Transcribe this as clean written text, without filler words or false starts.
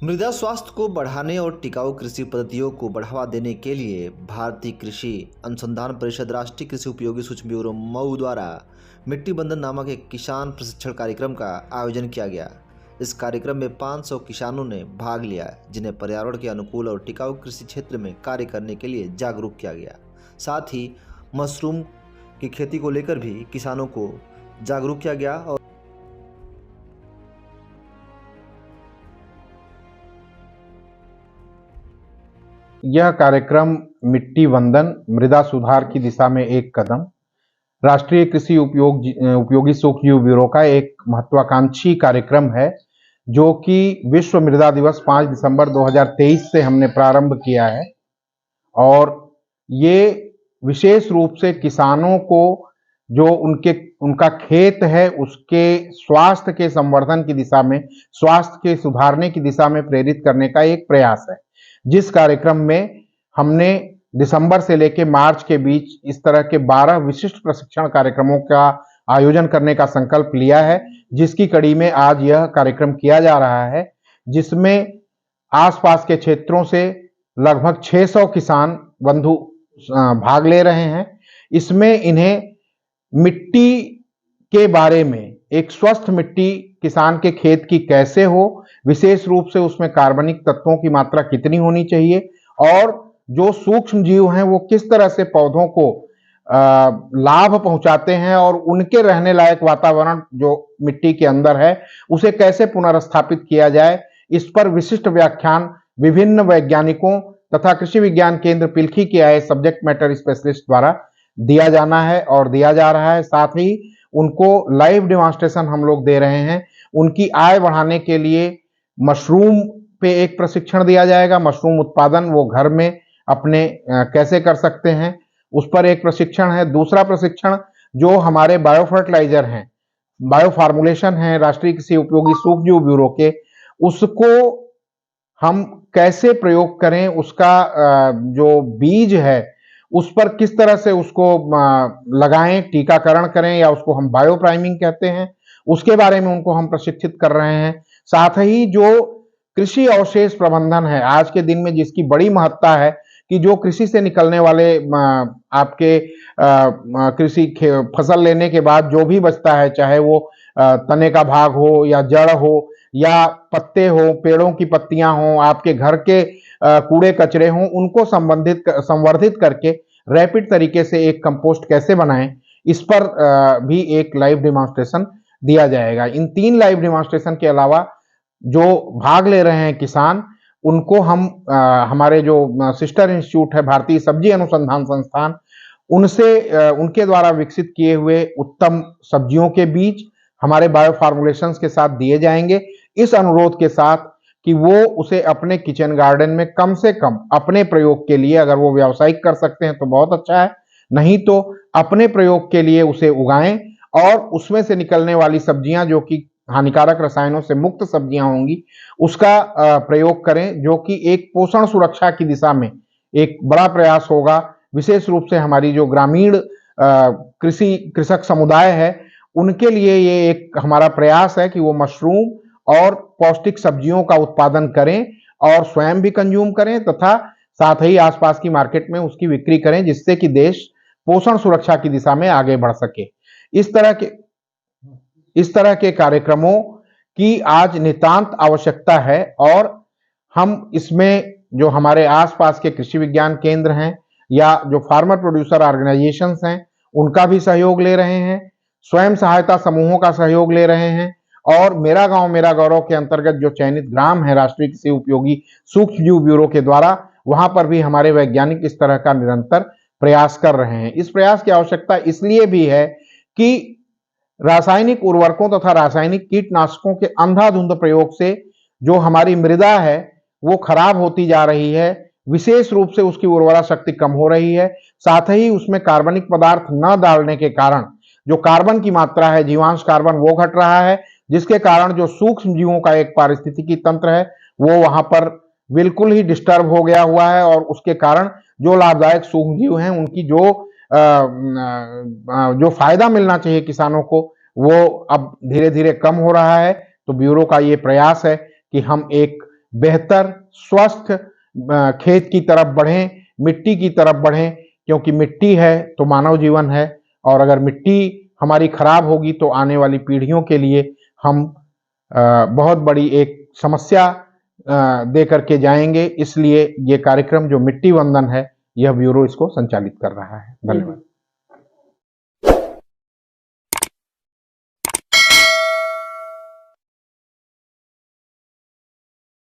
मृदा स्वास्थ्य को बढ़ाने और टिकाऊ कृषि पद्धतियों को बढ़ावा देने के लिए भारतीय कृषि अनुसंधान परिषद राष्ट्रीय कृषि उपयोगी सूक्ष्म ब्यूरो मऊ द्वारा मिट्टी बंधन नामक एक किसान प्रशिक्षण कार्यक्रम का आयोजन किया गया। इस कार्यक्रम में 500 किसानों ने भाग लिया, जिन्हें पर्यावरण के अनुकूल और टिकाऊ कृषि क्षेत्र में कार्य करने के लिए जागरूक किया गया। साथ ही मशरूम की खेती को लेकर भी किसानों को जागरूक किया गया। और यह कार्यक्रम मिट्टी वंदन मृदा सुधार की दिशा में एक कदम राष्ट्रीय कृषि उपयोगी सूक्ष्म जीव ब्यूरो का एक महत्वाकांक्षी कार्यक्रम है, जो कि विश्व मृदा दिवस 5 दिसंबर 2023 से हमने प्रारंभ किया है। और ये विशेष रूप से किसानों को जो उनका खेत है उसके स्वास्थ्य के संवर्धन की दिशा में, स्वास्थ्य के सुधारने की दिशा में प्रेरित करने का एक प्रयास है। जिस कार्यक्रम में हमने दिसंबर से लेकर मार्च के बीच इस तरह के 12 विशिष्ट प्रशिक्षण कार्यक्रमों का आयोजन करने का संकल्प लिया है, जिसकी कड़ी में आज यह कार्यक्रम किया जा रहा है, जिसमें आसपास के क्षेत्रों से लगभग 600 किसान बंधु भाग ले रहे हैं। इसमें इन्हें मिट्टी के बारे में, एक स्वस्थ मिट्टी किसान के खेत की कैसे हो, विशेष रूप से उसमें कार्बनिक तत्वों की मात्रा कितनी होनी चाहिए, और जो सूक्ष्म जीव हैं वो किस तरह से पौधों को लाभ पहुंचाते हैं, और उनके रहने लायक वातावरण जो मिट्टी के अंदर है उसे कैसे पुनर्स्थापित किया जाए, इस पर विशिष्ट व्याख्यान विभिन्न वैज्ञानिकों तथा कृषि विज्ञान केंद्र पिल्खी के आए सब्जेक्ट मैटर स्पेशलिस्ट द्वारा दिया जाना है और दिया जा रहा है। साथ ही उनको लाइव डेमोन्स्ट्रेशन हम लोग दे रहे हैं। उनकी आय बढ़ाने के लिए मशरूम पे एक प्रशिक्षण दिया जाएगा। मशरूम उत्पादन वो घर में अपने कैसे कर सकते हैं, उस पर एक प्रशिक्षण है। दूसरा प्रशिक्षण जो हमारे बायो फर्टिलाइजर हैं, बायो फार्मुलेशन है राष्ट्रीय कृषि उपयोगी सूक्ष्म जीव ब्यूरो के, उसको हम कैसे प्रयोग करें, उसका जो बीज है उस पर किस तरह से उसको लगाएं, टीकाकरण करें, या उसको हम बायो प्राइमिंग कहते हैं, उसके बारे में उनको हम प्रशिक्षित कर रहे हैं। साथ ही जो कृषि अवशेष प्रबंधन है आज के दिन में, जिसकी बड़ी महत्ता है कि जो कृषि से निकलने वाले आपके कृषि फसल लेने के बाद जो भी बचता है, चाहे वो तने का भाग हो या जड़ हो या पत्ते हो, पेड़ों की पत्तियां हो, आपके घर के कूड़े कचरे हों, उनको संवर्धित करके रैपिड तरीके से एक कंपोस्ट कैसे बनाएं, इस पर भी एक लाइव डेमोन्स्ट्रेशन दिया जाएगा। इन 3 लाइव डेमोन्स्ट्रेशन के अलावा जो भाग ले रहे हैं किसान, उनको हम हमारे जो सिस्टर इंस्टीट्यूट है भारतीय सब्जी अनुसंधान संस्थान, उनसे उनके द्वारा विकसित किए हुए उत्तम सब्जियों के बीज हमारे बायो फार्मुलेशंस के साथ दिए जाएंगे, इस अनुरोध के साथ कि वो उसे अपने किचन गार्डन में कम से कम अपने प्रयोग के लिए, अगर वो व्यावसायिक कर सकते हैं तो बहुत अच्छा है, नहीं तो अपने प्रयोग के लिए उसे उगाएं और उसमें से निकलने वाली सब्जियां जो कि हानिकारक रसायनों से मुक्त सब्जियां होंगी, उसका प्रयोग करें, जो कि एक पोषण सुरक्षा की दिशा में एक बड़ा प्रयास होगा। विशेष रूप से हमारी जो ग्रामीण कृषक समुदाय है, उनके लिए ये एक हमारा प्रयास है कि वो मशरूम और पौष्टिक सब्जियों का उत्पादन करें और स्वयं भी कंज्यूम करें, तथा साथ ही आसपास की मार्केट में उसकी बिक्री करें, जिससे कि देश पोषण सुरक्षा की दिशा में आगे बढ़ सके। इस तरह के कार्यक्रमों की आज नितांत आवश्यकता है, और हम इसमें जो हमारे आसपास के कृषि विज्ञान केंद्र हैं या जो फार्मर प्रोड्यूसर ऑर्गेनाइजेशंस हैं, उनका भी सहयोग ले रहे हैं, स्वयं सहायता समूहों का सहयोग ले रहे हैं, और मेरा गांव मेरा गौरव के अंतर्गत जो चयनित ग्राम है राष्ट्रीय कृषि उपयोगी सूक्ष्म जीव ब्यूरो के द्वारा, वहां पर भी हमारे वैज्ञानिक इस तरह का निरंतर प्रयास कर रहे हैं। इस प्रयास की आवश्यकता इसलिए भी है कि रासायनिक उर्वरकों तथा रासायनिक कीटनाशकों के अंधाधुंध प्रयोग से जो हमारी मृदा है वो खराब होती जा रही है, विशेष रूप से उसकी उर्वरा शक्ति कम हो रही है। साथ ही उसमें कार्बनिक पदार्थ न डालने के कारण जो कार्बन की मात्रा है, जीवांश कार्बन, वो घट रहा है, जिसके कारण जो सूक्ष्म जीवों का एक पारिस्थितिकी तंत्र है वो वहां पर बिल्कुल ही डिस्टर्ब हो गया हुआ है, और उसके कारण जो लाभदायक सूक्ष्म जीव हैं उनकी जो फायदा मिलना चाहिए किसानों को, वो अब धीरे धीरे कम हो रहा है। तो ब्यूरो का ये प्रयास है कि हम एक बेहतर स्वस्थ खेत की तरफ बढ़ें, मिट्टी की तरफ बढ़ें, क्योंकि मिट्टी है तो मानव जीवन है, और अगर मिट्टी हमारी खराब होगी तो आने वाली पीढ़ियों के लिए हम बहुत बड़ी एक समस्या दे करके जाएंगे। इसलिए ये कार्यक्रम जो मिट्टी वंदन है, यह ब्यूरो इसको संचालित कर रहा है। धन्यवाद।